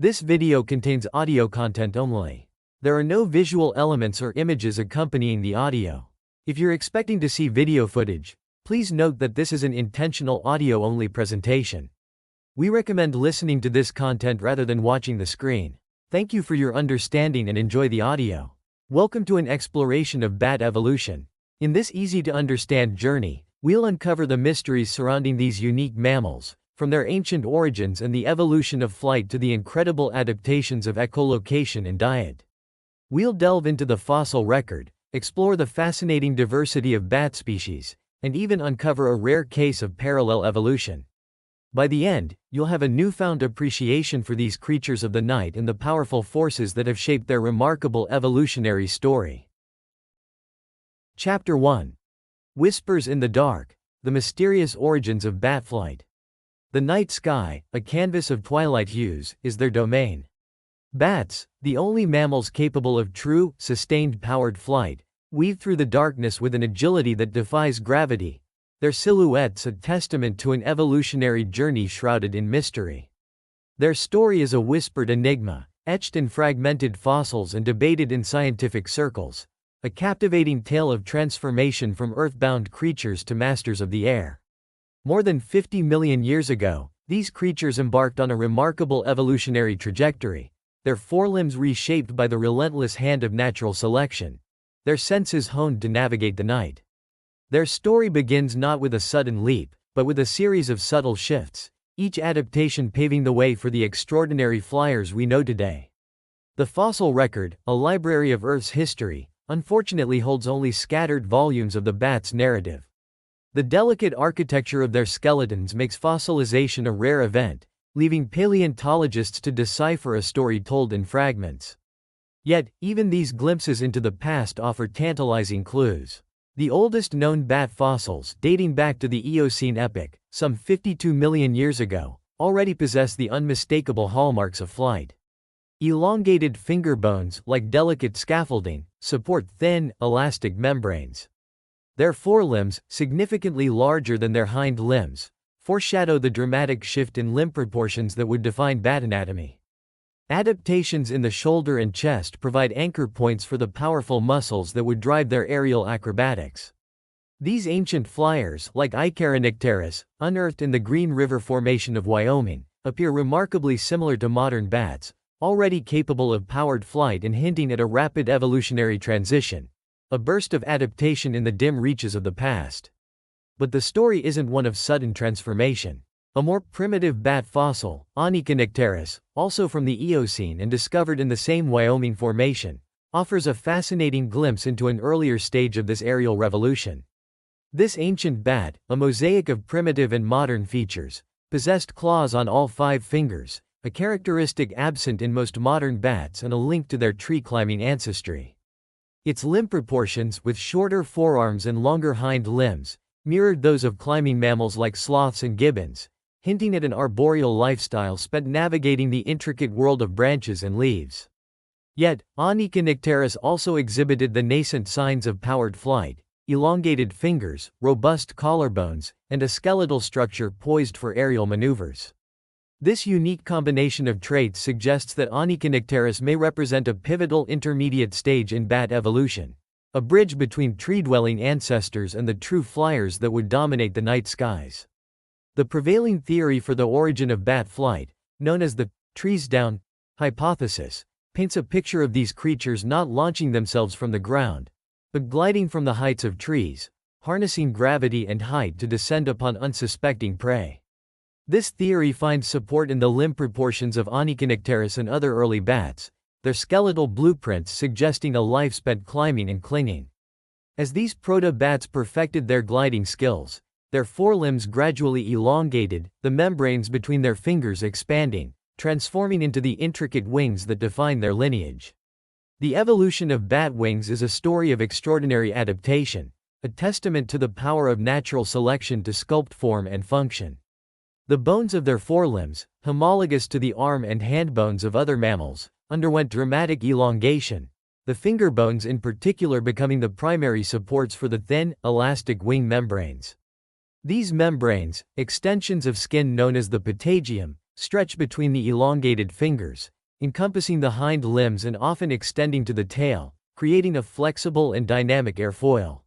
This video contains audio content only. There are no visual elements or images accompanying the audio. If you're expecting to see video footage, please note that this is an intentional audio-only presentation. We recommend listening to this content rather than watching the screen. Thank you for your understanding and enjoy the audio. Welcome to an exploration of bat evolution. In this easy-to-understand journey, we'll uncover the mysteries surrounding these unique mammals, from their ancient origins and the evolution of flight to the incredible adaptations of echolocation and diet. We'll delve into the fossil record, explore the fascinating diversity of bat species, and even uncover a rare case of parallel evolution. By the end, you'll have a newfound appreciation for these creatures of the night and the powerful forces that have shaped their remarkable evolutionary story. Chapter 1. Whispers in the Dark: The Mysterious Origins of Bat Flight. The night sky, a canvas of twilight hues, is their domain. Bats, the only mammals capable of true, sustained-powered flight, weave through the darkness with an agility that defies gravity, their silhouettes a testament to an evolutionary journey shrouded in mystery. Their story is a whispered enigma, etched in fragmented fossils and debated in scientific circles, a captivating tale of transformation from earthbound creatures to masters of the air. More than 50 million years ago, these creatures embarked on a remarkable evolutionary trajectory, their forelimbs reshaped by the relentless hand of natural selection, their senses honed to navigate the night. Their story begins not with a sudden leap, but with a series of subtle shifts, each adaptation paving the way for the extraordinary flyers we know today. The fossil record, a library of Earth's history, unfortunately holds only scattered volumes of the bat's narrative. The delicate architecture of their skeletons makes fossilization a rare event, leaving paleontologists to decipher a story told in fragments. Yet, even these glimpses into the past offer tantalizing clues. The oldest known bat fossils, dating back to the Eocene epoch, some 52 million years ago, already possess the unmistakable hallmarks of flight. Elongated finger bones, like delicate scaffolding, support thin, elastic membranes. Their forelimbs, significantly larger than their hind limbs, foreshadow the dramatic shift in limb proportions that would define bat anatomy. Adaptations in the shoulder and chest provide anchor points for the powerful muscles that would drive their aerial acrobatics. These ancient flyers, like Icarinicteris, unearthed in the Green River Formation of Wyoming, appear remarkably similar to modern bats, already capable of powered flight and hinting at a rapid evolutionary transition, a burst of adaptation in the dim reaches of the past. But the story isn't one of sudden transformation. A more primitive bat fossil, Onychonicteris, also from the Eocene and discovered in the same Wyoming formation, offers a fascinating glimpse into an earlier stage of this aerial revolution. This ancient bat, a mosaic of primitive and modern features, possessed claws on all 5 fingers, a characteristic absent in most modern bats and a link to their tree-climbing ancestry. Its limb proportions, with shorter forearms and longer hind limbs, mirrored those of climbing mammals like sloths and gibbons, hinting at an arboreal lifestyle spent navigating the intricate world of branches and leaves. Yet, Onychonicteris also exhibited the nascent signs of powered flight: elongated fingers, robust collarbones, and a skeletal structure poised for aerial maneuvers. This unique combination of traits suggests that Onychonicteris may represent a pivotal intermediate stage in bat evolution, a bridge between tree-dwelling ancestors and the true flyers that would dominate the night skies. The prevailing theory for the origin of bat flight, known as the trees down hypothesis, paints a picture of these creatures not launching themselves from the ground, but gliding from the heights of trees, harnessing gravity and height to descend upon unsuspecting prey. This theory finds support in the limb proportions of Onychonicteris and other early bats, their skeletal blueprints suggesting a life spent climbing and clinging. As these proto-bats perfected their gliding skills, their forelimbs gradually elongated, the membranes between their fingers expanding, transforming into the intricate wings that define their lineage. The evolution of bat wings is a story of extraordinary adaptation, a testament to the power of natural selection to sculpt form and function. The bones of their forelimbs, homologous to the arm and hand bones of other mammals, underwent dramatic elongation, the finger bones in particular becoming the primary supports for the thin, elastic wing membranes. These membranes, extensions of skin known as the patagium, stretch between the elongated fingers, encompassing the hind limbs and often extending to the tail, creating a flexible and dynamic airfoil.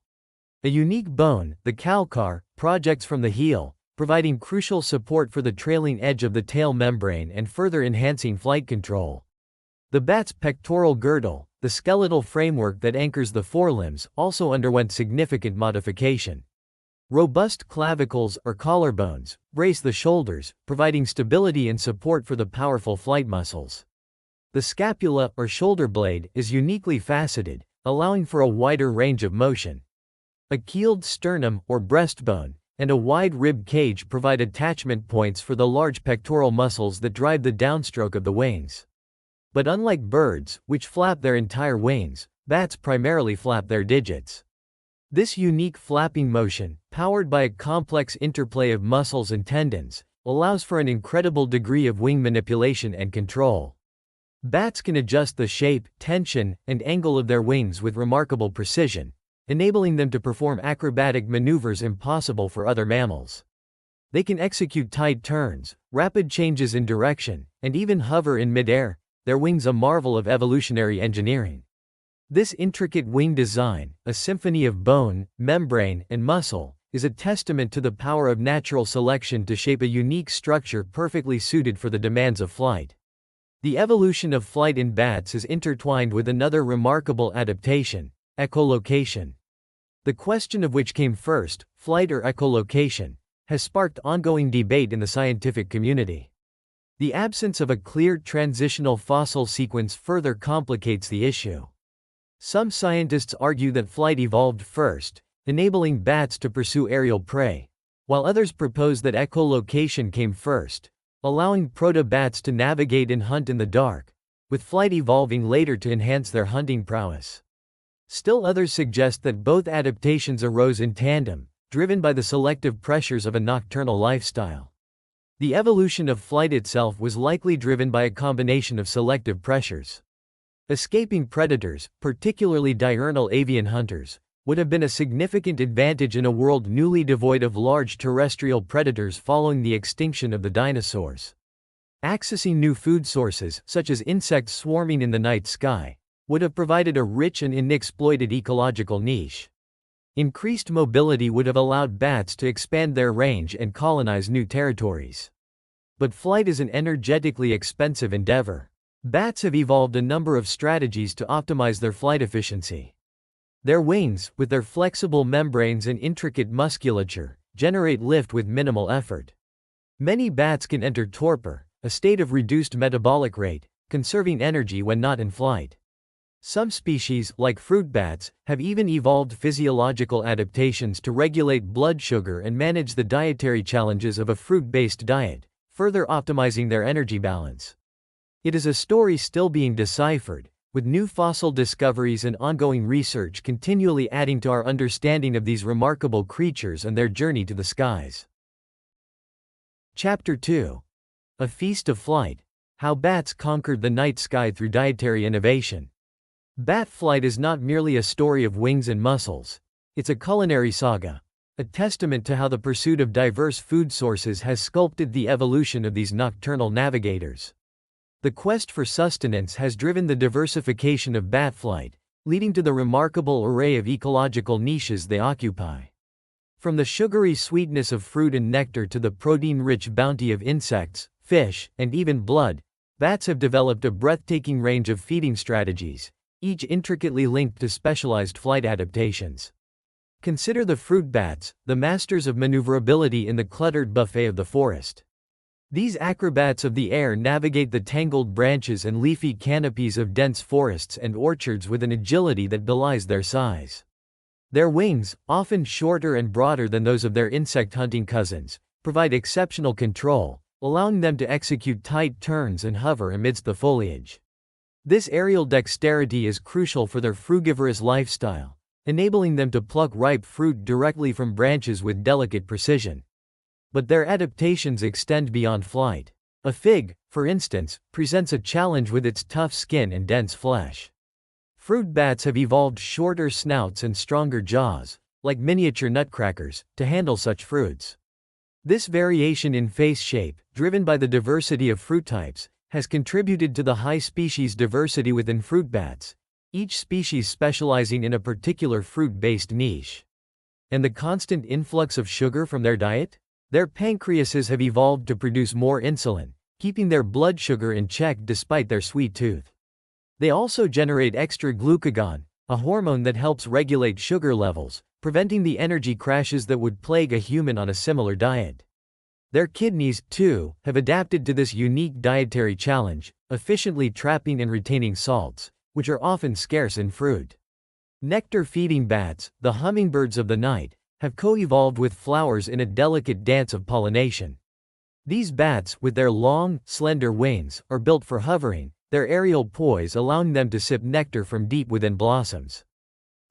A unique bone, the calcar, projects from the heel, providing crucial support for the trailing edge of the tail membrane and further enhancing flight control. The bat's pectoral girdle, the skeletal framework that anchors the forelimbs, also underwent significant modification. Robust clavicles or collarbones brace the shoulders, providing stability and support for the powerful flight muscles. The scapula or shoulder blade is uniquely faceted, allowing for a wider range of motion. A keeled sternum or breastbone and a wide rib cage provide attachment points for the large pectoral muscles that drive the downstroke of the wings. But unlike birds, which flap their entire wings, bats primarily flap their digits. This unique flapping motion, powered by a complex interplay of muscles and tendons, allows for an incredible degree of wing manipulation and control. Bats can adjust the shape, tension, and angle of their wings with remarkable precision, enabling them to perform acrobatic maneuvers impossible for other mammals. They can execute tight turns, rapid changes in direction, and even hover in midair, their wings a marvel of evolutionary engineering. This intricate wing design, a symphony of bone, membrane, and muscle, is a testament to the power of natural selection to shape a unique structure perfectly suited for the demands of flight. The evolution of flight in bats is intertwined with another remarkable adaptation: echolocation. The question of which came first, flight or echolocation, has sparked ongoing debate in the scientific community. The absence of a clear transitional fossil sequence further complicates the issue. Some scientists argue that flight evolved first, enabling bats to pursue aerial prey, while others propose that echolocation came first, allowing proto-bats to navigate and hunt in the dark, with flight evolving later to enhance their hunting prowess. Still others suggest that both adaptations arose in tandem, driven by the selective pressures of a nocturnal lifestyle. The evolution of flight itself was likely driven by a combination of selective pressures. Escaping predators, particularly diurnal avian hunters, would have been a significant advantage in a world newly devoid of large terrestrial predators following the extinction of the dinosaurs. Accessing new food sources, such as insects swarming in the night sky, would have provided a rich and unexploited ecological niche. Increased mobility would have allowed bats to expand their range and colonize new territories. But flight is an energetically expensive endeavor. Bats have evolved a number of strategies to optimize their flight efficiency. Their wings, with their flexible membranes and intricate musculature, generate lift with minimal effort. Many bats can enter torpor, a state of reduced metabolic rate, conserving energy when not in flight. Some species, like fruit bats, have even evolved physiological adaptations to regulate blood sugar and manage the dietary challenges of a fruit-based diet, further optimizing their energy balance. It is a story still being deciphered, with new fossil discoveries and ongoing research continually adding to our understanding of these remarkable creatures and their journey to the skies. Chapter 2. A Feast of Flight: How Bats Conquered the Night Sky Through Dietary Innovation. Bat flight is not merely a story of wings and muscles, it's a culinary saga, a testament to how the pursuit of diverse food sources has sculpted the evolution of these nocturnal navigators. The quest for sustenance has driven the diversification of bat flight, leading to the remarkable array of ecological niches they occupy. From the sugary sweetness of fruit and nectar to the protein-rich bounty of insects, fish, and even blood, bats have developed a breathtaking range of feeding strategies, each intricately linked to specialized flight adaptations. Consider the fruit bats, the masters of maneuverability in the cluttered buffet of the forest. These acrobats of the air navigate the tangled branches and leafy canopies of dense forests and orchards with an agility that belies their size. Their wings, often shorter and broader than those of their insect-hunting cousins, provide exceptional control, allowing them to execute tight turns and hover amidst the foliage. This aerial dexterity is crucial for their frugivorous lifestyle, enabling them to pluck ripe fruit directly from branches with delicate precision. But their adaptations extend beyond flight. A fig, for instance, presents a challenge with its tough skin and dense flesh. Fruit bats have evolved shorter snouts and stronger jaws, like miniature nutcrackers, to handle such fruits. This variation in face shape, driven by the diversity of fruit types, has contributed to the high species diversity within fruit bats, each species specializing in a particular fruit-based niche. And the constant influx of sugar from their diet? Their pancreases have evolved to produce more insulin, keeping their blood sugar in check despite their sweet tooth. They also generate extra glucagon, a hormone that helps regulate sugar levels, preventing the energy crashes that would plague a human on a similar diet. Their kidneys, too, have adapted to this unique dietary challenge, efficiently trapping and retaining salts, which are often scarce in fruit. Nectar-feeding bats, the hummingbirds of the night, have co-evolved with flowers in a delicate dance of pollination. These bats, with their long, slender wings, are built for hovering, their aerial poise allowing them to sip nectar from deep within blossoms.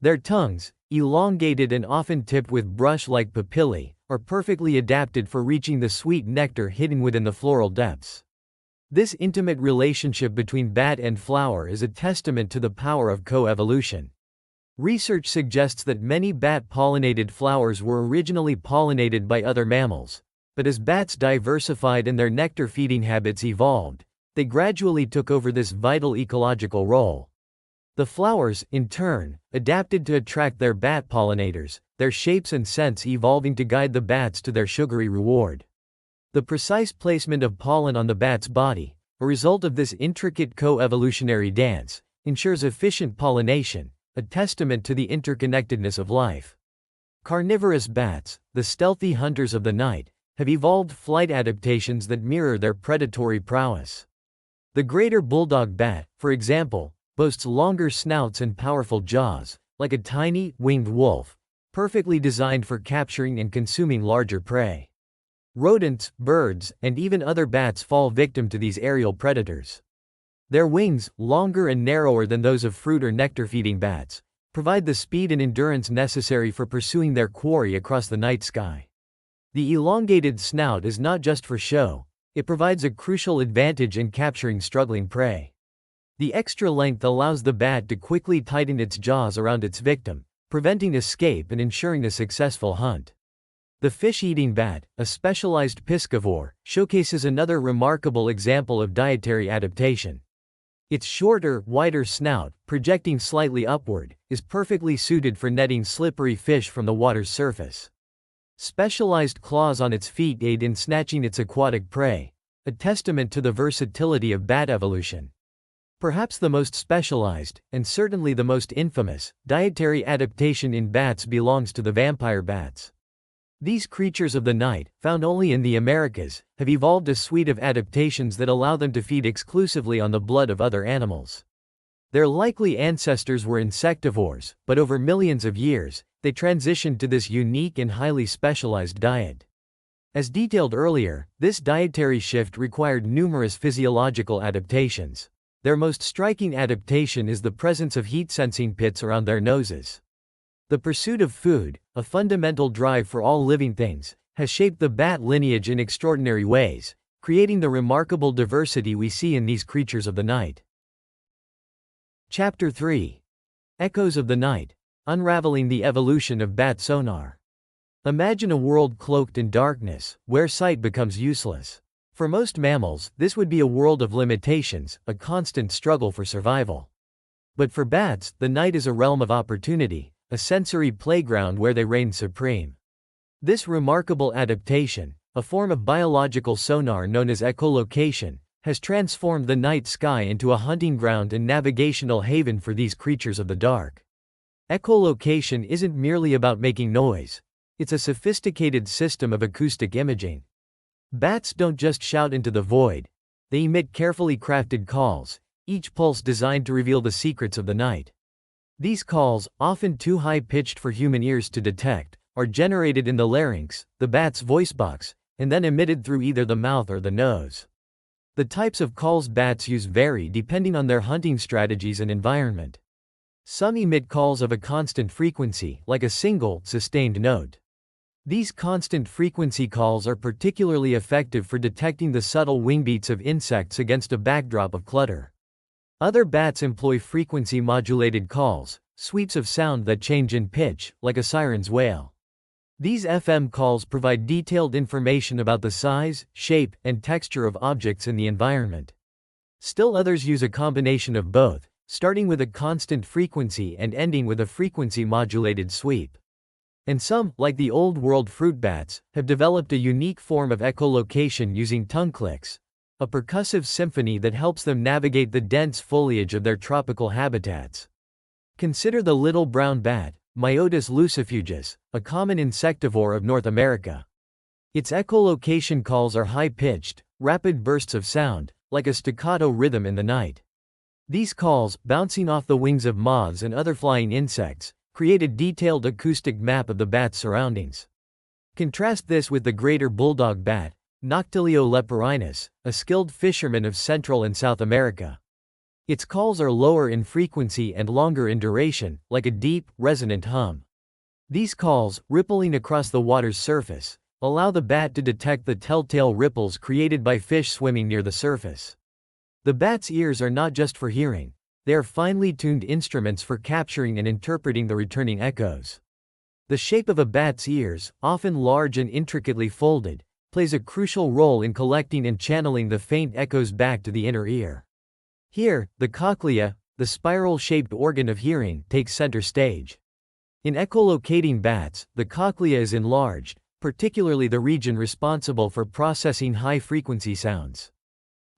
Their tongues, elongated and often tipped with brush-like papillae, are perfectly adapted for reaching the sweet nectar hidden within the floral depths. This intimate relationship between bat and flower is a testament to the power of co-evolution. Research suggests that many bat-pollinated flowers were originally pollinated by other mammals, but as bats diversified and their nectar-feeding habits evolved, they gradually took over this vital ecological role. The flowers, in turn, adapted to attract their bat pollinators, their shapes and scents evolving to guide the bats to their sugary reward. The precise placement of pollen on the bat's body, a result of this intricate co-evolutionary dance, ensures efficient pollination, a testament to the interconnectedness of life. Carnivorous bats, the stealthy hunters of the night, have evolved flight adaptations that mirror their predatory prowess. The greater bulldog bat, for example, boasts longer snouts and powerful jaws, like a tiny, winged wolf, perfectly designed for capturing and consuming larger prey. Rodents, birds, and even other bats fall victim to these aerial predators. Their wings, longer and narrower than those of fruit or nectar-feeding bats, provide the speed and endurance necessary for pursuing their quarry across the night sky. The elongated snout is not just for show, it provides a crucial advantage in capturing struggling prey. The extra length allows the bat to quickly tighten its jaws around its victim, preventing escape and ensuring a successful hunt. The fish-eating bat, a specialized piscivore, showcases another remarkable example of dietary adaptation. Its shorter, wider snout, projecting slightly upward, is perfectly suited for netting slippery fish from the water's surface. Specialized claws on its feet aid in snatching its aquatic prey, a testament to the versatility of bat evolution. Perhaps the most specialized, and certainly the most infamous, dietary adaptation in bats belongs to the vampire bats. These creatures of the night, found only in the Americas, have evolved a suite of adaptations that allow them to feed exclusively on the blood of other animals. Their likely ancestors were insectivores, but over millions of years, they transitioned to this unique and highly specialized diet. As detailed earlier, this dietary shift required numerous physiological adaptations. Their most striking adaptation is the presence of heat-sensing pits around their noses. The pursuit of food, a fundamental drive for all living things, has shaped the bat lineage in extraordinary ways, creating the remarkable diversity we see in these creatures of the night. Chapter 3. Echoes of the Night. Unraveling the evolution of bat sonar. Imagine a world cloaked in darkness, where sight becomes useless. For most mammals, this would be a world of limitations, a constant struggle for survival. But for bats, the night is a realm of opportunity, a sensory playground where they reign supreme. This remarkable adaptation, a form of biological sonar known as echolocation, has transformed the night sky into a hunting ground and navigational haven for these creatures of the dark. Echolocation isn't merely about making noise, it's a sophisticated system of acoustic imaging. Bats don't just shout into the void, they emit carefully crafted calls, each pulse designed to reveal the secrets of the night. These calls, often too high-pitched for human ears to detect, are generated in the larynx, the bat's voice box, and then emitted through either the mouth or the nose. The types of calls bats use vary depending on their hunting strategies and environment. Some emit calls of a constant frequency, like a single, sustained note. These constant frequency calls are particularly effective for detecting the subtle wingbeats of insects against a backdrop of clutter. Other bats employ frequency-modulated calls, sweeps of sound that change in pitch, like a siren's wail. These FM calls provide detailed information about the size, shape, and texture of objects in the environment. Still others use a combination of both, starting with a constant frequency and ending with a frequency-modulated sweep. And some, like the Old World fruit bats, have developed a unique form of echolocation using tongue clicks, a percussive symphony that helps them navigate the dense foliage of their tropical habitats. Consider the little brown bat, Myotis lucifugus, a common insectivore of North America. Its echolocation calls are high-pitched, rapid bursts of sound, like a staccato rhythm in the night. These calls, bouncing off the wings of moths and other flying insects, create a detailed acoustic map of the bat's surroundings. Contrast this with the greater bulldog bat, Noctilio leperinus, a skilled fisherman of Central and South America. Its calls are lower in frequency and longer in duration, like a deep, resonant hum. These calls, rippling across the water's surface, allow the bat to detect the telltale ripples created by fish swimming near the surface. The bat's ears are not just for hearing, they are finely tuned instruments for capturing and interpreting the returning echoes. The shape of a bat's ears, often large and intricately folded, plays a crucial role in collecting and channeling the faint echoes back to the inner ear. Here, the cochlea, the spiral-shaped organ of hearing, takes center stage. In echolocating bats, the cochlea is enlarged, particularly the region responsible for processing high-frequency sounds.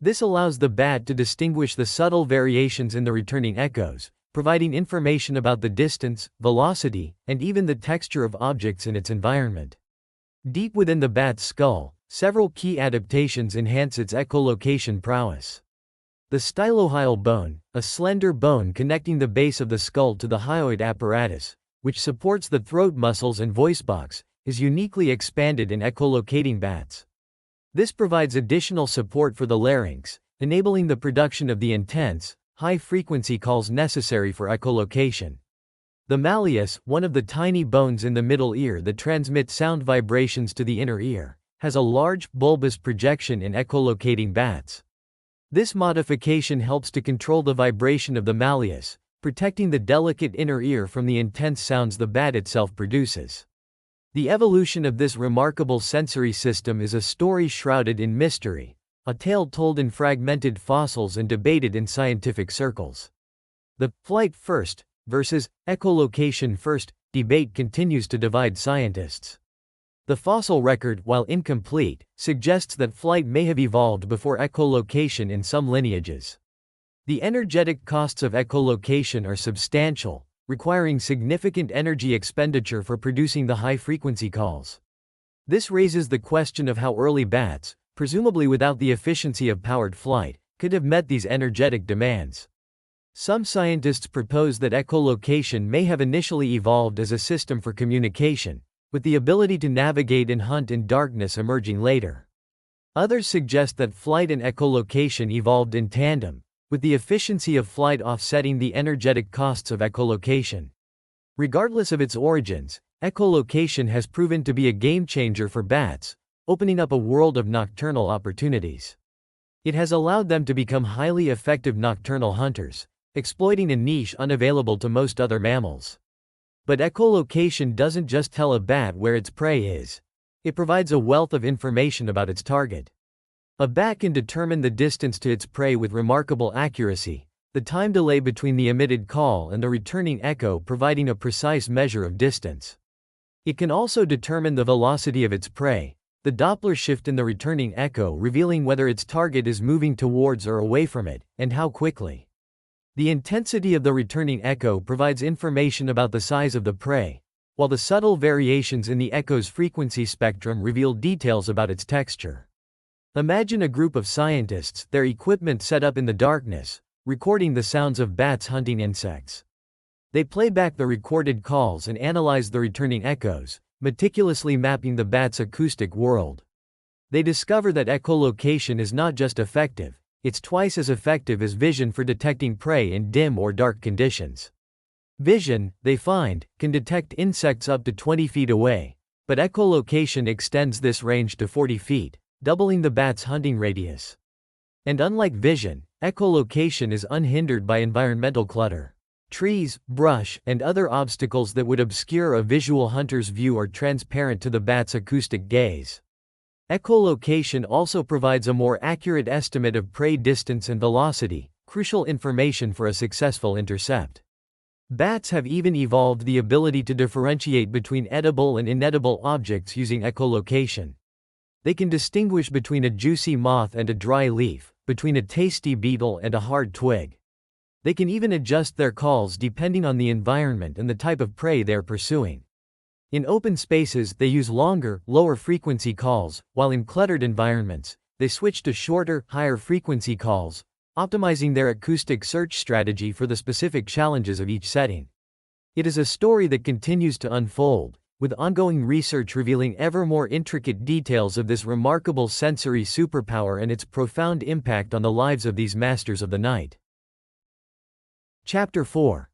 This allows the bat to distinguish the subtle variations in the returning echoes, providing information about the distance, velocity, and even the texture of objects in its environment. Deep within the bat's skull, several key adaptations enhance its echolocation prowess. The stylohyoid bone, a slender bone connecting the base of the skull to the hyoid apparatus, which supports the throat muscles and voice box, is uniquely expanded in echolocating bats. This provides additional support for the larynx, enabling the production of the intense, high-frequency calls necessary for echolocation. The malleus, one of the tiny bones in the middle ear that transmit sound vibrations to the inner ear, has a large, bulbous projection in echolocating bats. This modification helps to control the vibration of the malleus, protecting the delicate inner ear from the intense sounds the bat itself produces. The evolution of this remarkable sensory system is a story shrouded in mystery, a tale told in fragmented fossils and debated in scientific circles. The flight first versus echolocation first debate continues to divide scientists. The fossil record, while incomplete, suggests that flight may have evolved before echolocation in some lineages. The energetic costs of echolocation are substantial, requiring significant energy expenditure for producing the high-frequency calls. This raises the question of how early bats, presumably without the efficiency of powered flight, could have met these energetic demands. Some scientists propose that echolocation may have initially evolved as a system for communication, with the ability to navigate and hunt in darkness emerging later. Others suggest that flight and echolocation evolved in tandem, with the efficiency of flight offsetting the energetic costs of echolocation. Regardless of its origins, echolocation has proven to be a game-changer for bats, opening up a world of nocturnal opportunities. It has allowed them to become highly effective nocturnal hunters, exploiting a niche unavailable to most other mammals. But echolocation doesn't just tell a bat where its prey is. It provides a wealth of information about its target. A bat can determine the distance to its prey with remarkable accuracy, the time delay between the emitted call and the returning echo providing a precise measure of distance. It can also determine the velocity of its prey, the Doppler shift in the returning echo revealing whether its target is moving towards or away from it, and how quickly. The intensity of the returning echo provides information about the size of the prey, while the subtle variations in the echo's frequency spectrum reveal details about its texture. Imagine a group of scientists, their equipment set up in the darkness, recording the sounds of bats hunting insects. They play back the recorded calls and analyze the returning echoes, meticulously mapping the bat's acoustic world. They discover that echolocation is not just effective, it's twice as effective as vision for detecting prey in dim or dark conditions. Vision, they find, can detect insects up to 20 feet away, but echolocation extends this range to 40 feet, doubling the bat's hunting radius. And unlike vision, echolocation is unhindered by environmental clutter. Trees, brush, and other obstacles that would obscure a visual hunter's view are transparent to the bat's acoustic gaze. Echolocation also provides a more accurate estimate of prey distance and velocity, crucial information for a successful intercept. Bats have even evolved the ability to differentiate between edible and inedible objects using echolocation. They can distinguish between a juicy moth and a dry leaf, between a tasty beetle and a hard twig. They can even adjust their calls depending on the environment and the type of prey they are pursuing. In open spaces, they use longer, lower-frequency calls, while in cluttered environments, they switch to shorter, higher-frequency calls, optimizing their acoustic search strategy for the specific challenges of each setting. It is a story that continues to unfold, with ongoing research revealing ever more intricate details of this remarkable sensory superpower and its profound impact on the lives of these masters of the night. Chapter 4.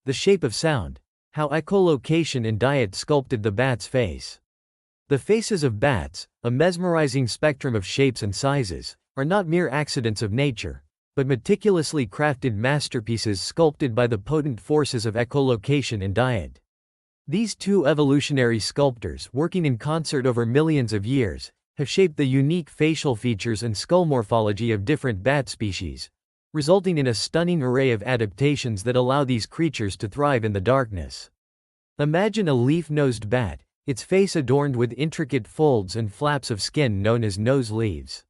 The Shape of Sound. How echolocation and diet sculpted the bat's face. The faces of bats, a mesmerizing spectrum of shapes and sizes, are not mere accidents of nature, but meticulously crafted masterpieces sculpted by the potent forces of echolocation and diet. These two evolutionary sculptors, working in concert over millions of years, have shaped the unique facial features and skull morphology of different bat species, resulting in a stunning array of adaptations that allow these creatures to thrive in the darkness. Imagine a leaf-nosed bat, its face adorned with intricate folds and flaps of skin known as nose leaves.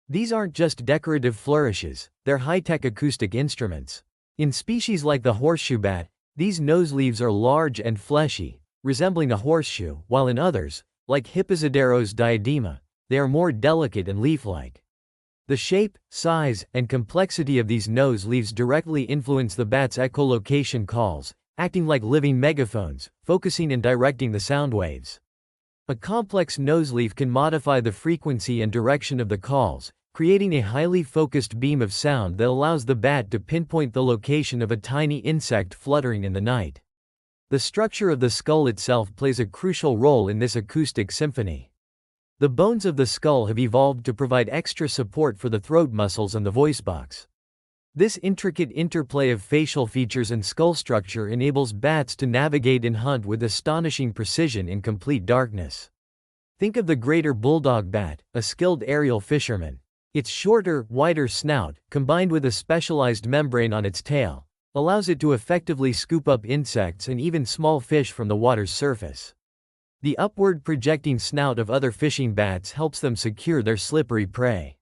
These aren't just decorative flourishes, they're high-tech acoustic instruments. In species like the horseshoe bat, these nose leaves are large and fleshy, resembling a horseshoe, while in others, like Hipposideros diadema, they are more delicate and leaf-like. The shape, size, and complexity of these nose leaves directly influence the bat's echolocation calls, acting like living megaphones, focusing and directing the sound waves. A complex noseleaf can modify the frequency and direction of the calls, creating a highly focused beam of sound that allows the bat to pinpoint the location of a tiny insect fluttering in the night. The structure of the skull itself plays a crucial role in this acoustic symphony. The bones of the skull have evolved to provide extra support for the throat muscles and the voice box. This intricate interplay of facial features and skull structure enables bats to navigate and hunt with astonishing precision in complete darkness. Think of the greater bulldog bat, a skilled aerial fisherman. Its shorter, wider snout, combined with a specialized membrane on its tail, allows it to effectively scoop up insects and even small fish from the water's surface. The upward projecting snout of other fishing bats helps them secure their slippery prey.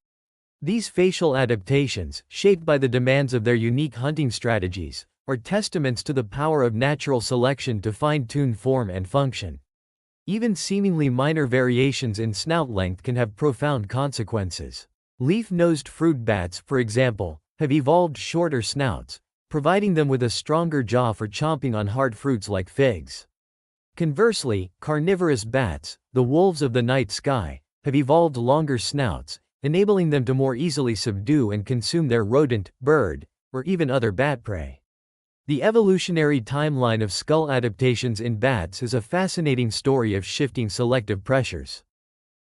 These facial adaptations, shaped by the demands of their unique hunting strategies, are testaments to the power of natural selection to fine-tune form and function. Even seemingly minor variations in snout length can have profound consequences. Leaf-nosed fruit bats, for example, have evolved shorter snouts, providing them with a stronger jaw for chomping on hard fruits like figs. Conversely, carnivorous bats, the wolves of the night sky, have evolved longer snouts, enabling them to more easily subdue and consume their rodent, bird, or even other bat prey. The evolutionary timeline of skull adaptations in bats is a fascinating story of shifting selective pressures.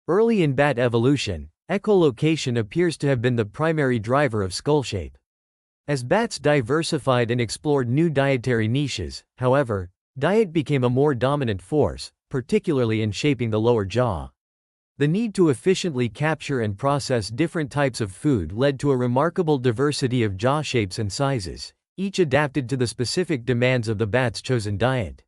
Early in bat evolution, echolocation appears to have been the primary driver of skull shape. As bats diversified and explored new dietary niches, however, diet became a more dominant force, particularly in shaping the lower jaw. The need to efficiently capture and process different types of food led to a remarkable diversity of jaw shapes and sizes, each adapted to the specific demands of the bat's chosen diet.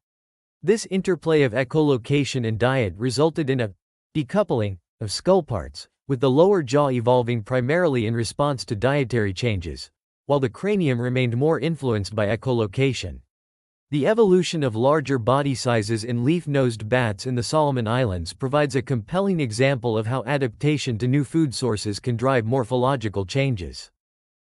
This interplay of echolocation and diet resulted in a decoupling of skull parts, with the lower jaw evolving primarily in response to dietary changes, while the cranium remained more influenced by echolocation. The evolution of larger body sizes in leaf-nosed bats in the Solomon Islands provides a compelling example of how adaptation to new food sources can drive morphological changes.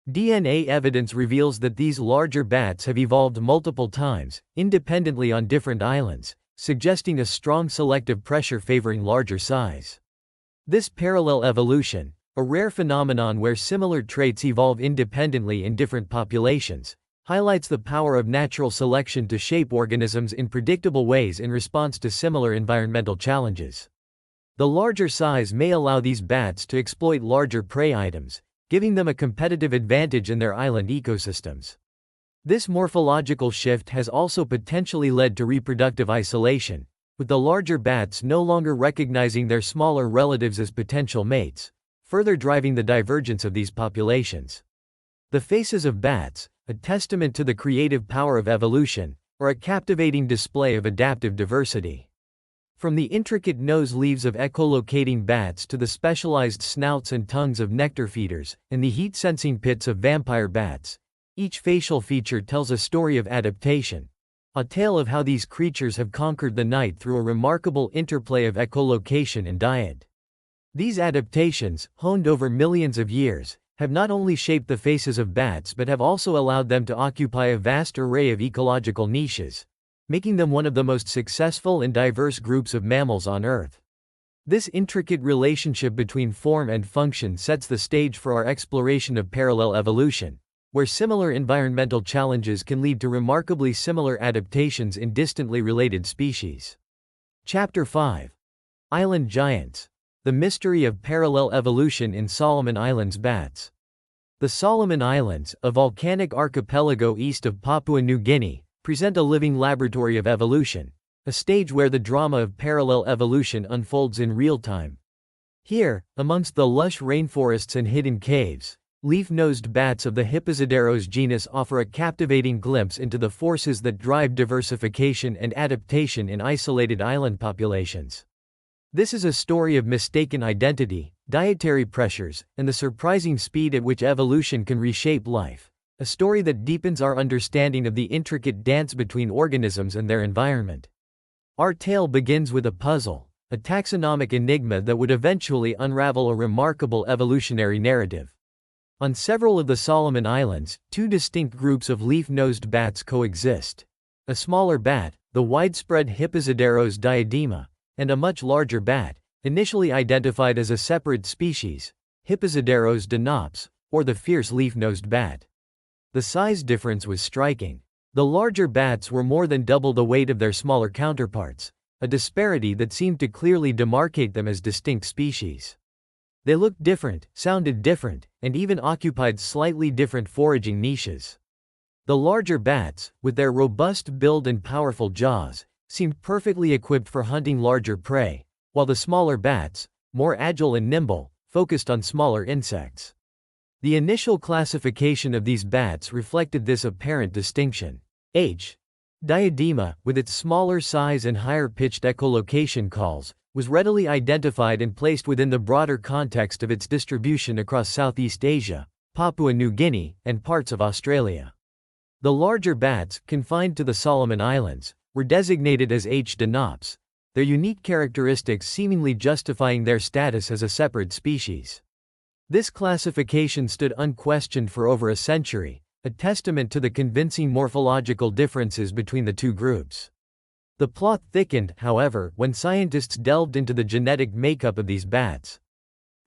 DNA evidence reveals that these larger bats have evolved multiple times, independently on different islands, suggesting a strong selective pressure favoring larger size. This parallel evolution, a rare phenomenon where similar traits evolve independently in different populations, highlights the power of natural selection to shape organisms in predictable ways in response to similar environmental challenges. The larger size may allow these bats to exploit larger prey items, giving them a competitive advantage in their island ecosystems. This morphological shift has also potentially led to reproductive isolation, with the larger bats no longer recognizing their smaller relatives as potential mates, further driving the divergence of these populations. The faces of bats, a testament to the creative power of evolution, are a captivating display of adaptive diversity. From the intricate nose leaves of echolocating bats to the specialized snouts and tongues of nectar feeders, and the heat-sensing pits of vampire bats, each facial feature tells a story of adaptation, a tale of how these creatures have conquered the night through a remarkable interplay of echolocation and diet. These adaptations, honed over millions of years, have not only shaped the faces of bats but have also allowed them to occupy a vast array of ecological niches, making them one of the most successful and diverse groups of mammals on Earth. This intricate relationship between form and function sets the stage for our exploration of parallel evolution, where similar environmental challenges can lead to remarkably similar adaptations in distantly related species. Chapter 5. Island Giants. The Mystery of Parallel Evolution in Solomon Islands Bats. The Solomon Islands, a volcanic archipelago east of Papua New Guinea, present a living laboratory of evolution, a stage where the drama of parallel evolution unfolds in real time. Here, amongst the lush rainforests and hidden caves, leaf-nosed bats of the Hipposideros genus offer a captivating glimpse into the forces that drive diversification and adaptation in isolated island populations. This is a story of mistaken identity, dietary pressures, and the surprising speed at which evolution can reshape life, a story that deepens our understanding of the intricate dance between organisms and their environment. Our tale begins with a puzzle, a taxonomic enigma that would eventually unravel a remarkable evolutionary narrative. On several of the Solomon Islands, two distinct groups of leaf-nosed bats coexist. A smaller bat, the widespread Hipposideros diadema, and a much larger bat, initially identified as a separate species, Hipposideros dinops, or the fierce leaf-nosed bat. The size difference was striking. The larger bats were more than double the weight of their smaller counterparts, a disparity that seemed to clearly demarcate them as distinct species. They looked different, sounded different, and even occupied slightly different foraging niches. The larger bats, with their robust build and powerful jaws, seemed perfectly equipped for hunting larger prey, while the smaller bats, more agile and nimble, focused on smaller insects. The initial classification of these bats reflected this apparent distinction. H. diadema, with its smaller size and higher-pitched echolocation calls, was readily identified and placed within the broader context of its distribution across Southeast Asia, Papua New Guinea, and parts of Australia. The larger bats, confined to the Solomon Islands, were designated as H. dinops, their unique characteristics seemingly justifying their status as a separate species. This classification stood unquestioned for over a century, a testament to the convincing morphological differences between the two groups. The plot thickened, however, when scientists delved into the genetic makeup of these bats.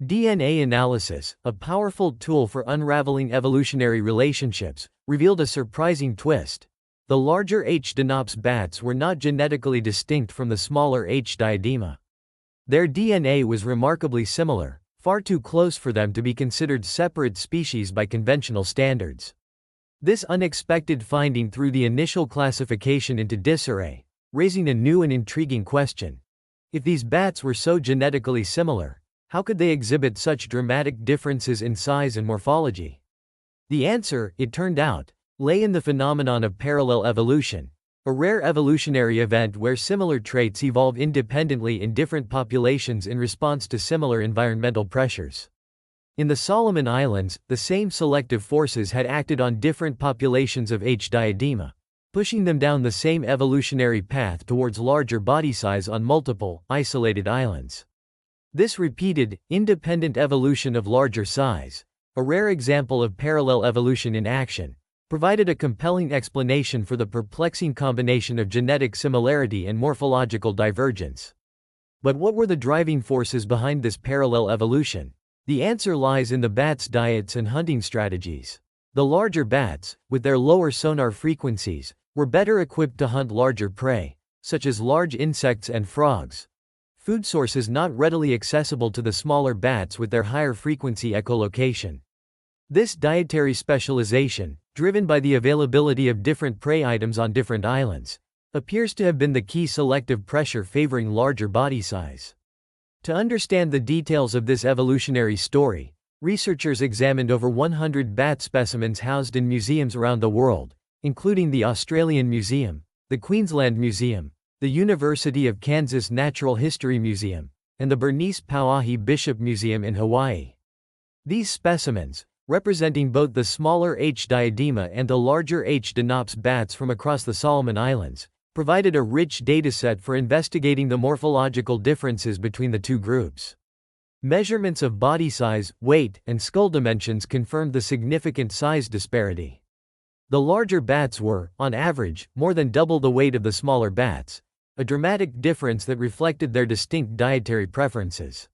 DNA analysis, a powerful tool for unraveling evolutionary relationships, revealed a surprising twist. The larger H. dinops bats were not genetically distinct from the smaller H. diadema. Their DNA was remarkably similar, far too close for them to be considered separate species by conventional standards. This unexpected finding threw the initial classification into disarray, raising a new and intriguing question. If these bats were so genetically similar, how could they exhibit such dramatic differences in size and morphology? The answer, it turned out, lay in the phenomenon of parallel evolution, a rare evolutionary event where similar traits evolve independently in different populations in response to similar environmental pressures. In the Solomon Islands, the same selective forces had acted on different populations of H. diadema, pushing them down the same evolutionary path towards larger body size on multiple, isolated islands. This repeated, independent evolution of larger size, a rare example of parallel evolution in action, provided a compelling explanation for the perplexing combination of genetic similarity and morphological divergence. But what were the driving forces behind this parallel evolution? The answer lies in the bats' diets and hunting strategies. The larger bats, with their lower sonar frequencies, were better equipped to hunt larger prey, such as large insects and frogs, food sources not readily accessible to the smaller bats with their higher frequency echolocation. This dietary specialization, driven by the availability of different prey items on different islands, appears to have been the key selective pressure favoring larger body size. To understand the details of this evolutionary story, researchers examined over 100 bat specimens housed in museums around the world, including the Australian Museum, the Queensland Museum, the University of Kansas Natural History Museum, and the Bernice Pauahi Bishop Museum in Hawaii. These specimens, representing both the smaller H. diadema and the larger H. dinops bats from across the Solomon Islands, provided a rich dataset for investigating the morphological differences between the two groups. Measurements of body size, weight, and skull dimensions confirmed the significant size disparity. The larger bats were, on average, more than double the weight of the smaller bats, a dramatic difference that reflected their distinct dietary preferences.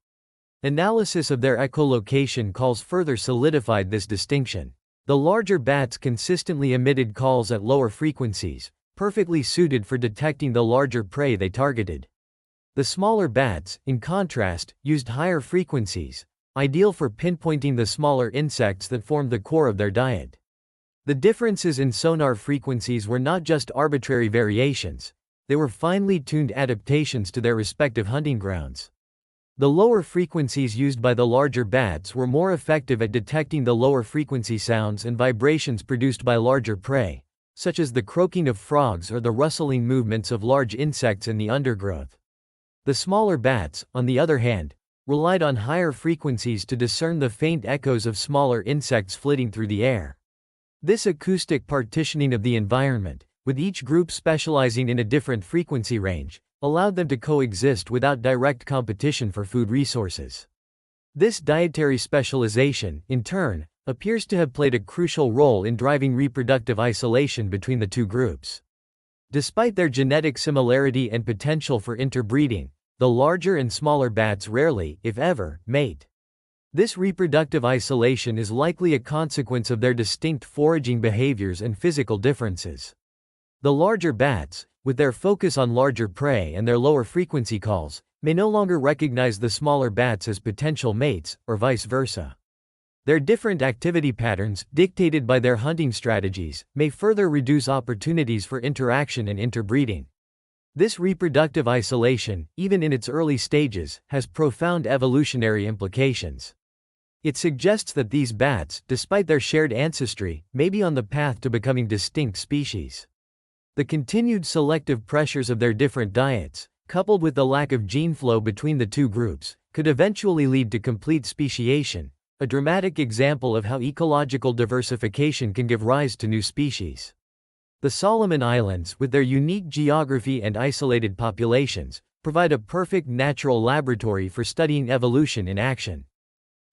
Analysis of their echolocation calls further solidified this distinction. The larger bats consistently emitted calls at lower frequencies, perfectly suited for detecting the larger prey they targeted. The smaller bats, in contrast, used higher frequencies, ideal for pinpointing the smaller insects that formed the core of their diet. The differences in sonar frequencies were not just arbitrary variations, they were finely tuned adaptations to their respective hunting grounds. The lower frequencies used by the larger bats were more effective at detecting the lower frequency sounds and vibrations produced by larger prey, such as the croaking of frogs or the rustling movements of large insects in the undergrowth. The smaller bats, on the other hand, relied on higher frequencies to discern the faint echoes of smaller insects flitting through the air. This acoustic partitioning of the environment, with each group specializing in a different frequency range, allowed them to coexist without direct competition for food resources. This dietary specialization, in turn, appears to have played a crucial role in driving reproductive isolation between the two groups. Despite their genetic similarity and potential for interbreeding, the larger and smaller bats rarely, if ever, mate. This reproductive isolation is likely a consequence of their distinct foraging behaviors and physical differences. The larger bats, with their focus on larger prey and their lower frequency calls, may no longer recognize the smaller bats as potential mates, or vice versa. Their different activity patterns, dictated by their hunting strategies, may further reduce opportunities for interaction and interbreeding. This reproductive isolation, even in its early stages, has profound evolutionary implications. It suggests that these bats, despite their shared ancestry, may be on the path to becoming distinct species. The continued selective pressures of their different diets, coupled with the lack of gene flow between the two groups, could eventually lead to complete speciation, a dramatic example of how ecological diversification can give rise to new species. The Solomon Islands, with their unique geography and isolated populations, provide a perfect natural laboratory for studying evolution in action.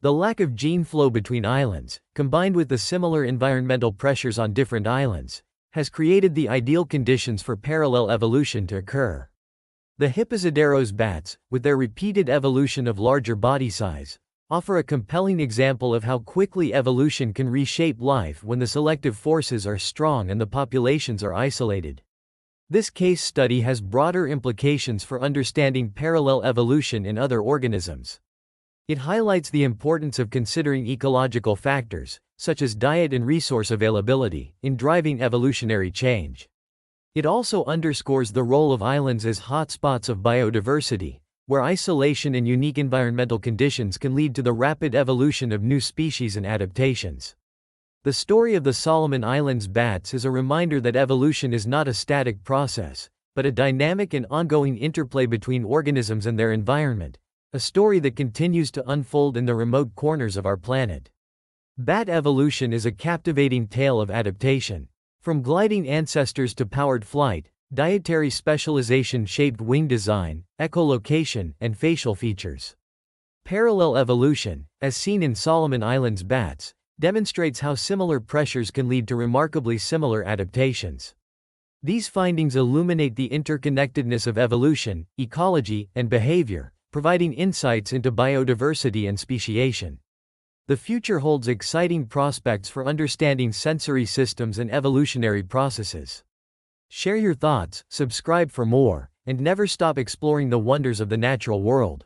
The lack of gene flow between islands, combined with the similar environmental pressures on different islands, has created the ideal conditions for parallel evolution to occur. The Hipposideros bats, with their repeated evolution of larger body size, offer a compelling example of how quickly evolution can reshape life when the selective forces are strong and the populations are isolated. This case study has broader implications for understanding parallel evolution in other organisms. It highlights the importance of considering ecological factors, such as diet and resource availability, in driving evolutionary change. It also underscores the role of islands as hotspots of biodiversity, where isolation and unique environmental conditions can lead to the rapid evolution of new species and adaptations. The story of the Solomon Islands bats is a reminder that evolution is not a static process, but a dynamic and ongoing interplay between organisms and their environment, a story that continues to unfold in the remote corners of our planet. Bat evolution is a captivating tale of adaptation. From gliding ancestors to powered flight, dietary specialization shaped wing design, echolocation, and facial features. Parallel evolution, as seen in Solomon Islands bats, demonstrates how similar pressures can lead to remarkably similar adaptations. These findings illuminate the interconnectedness of evolution, ecology, and behavior, providing insights into biodiversity and speciation. The future holds exciting prospects for understanding sensory systems and evolutionary processes. Share your thoughts, subscribe for more, and never stop exploring the wonders of the natural world.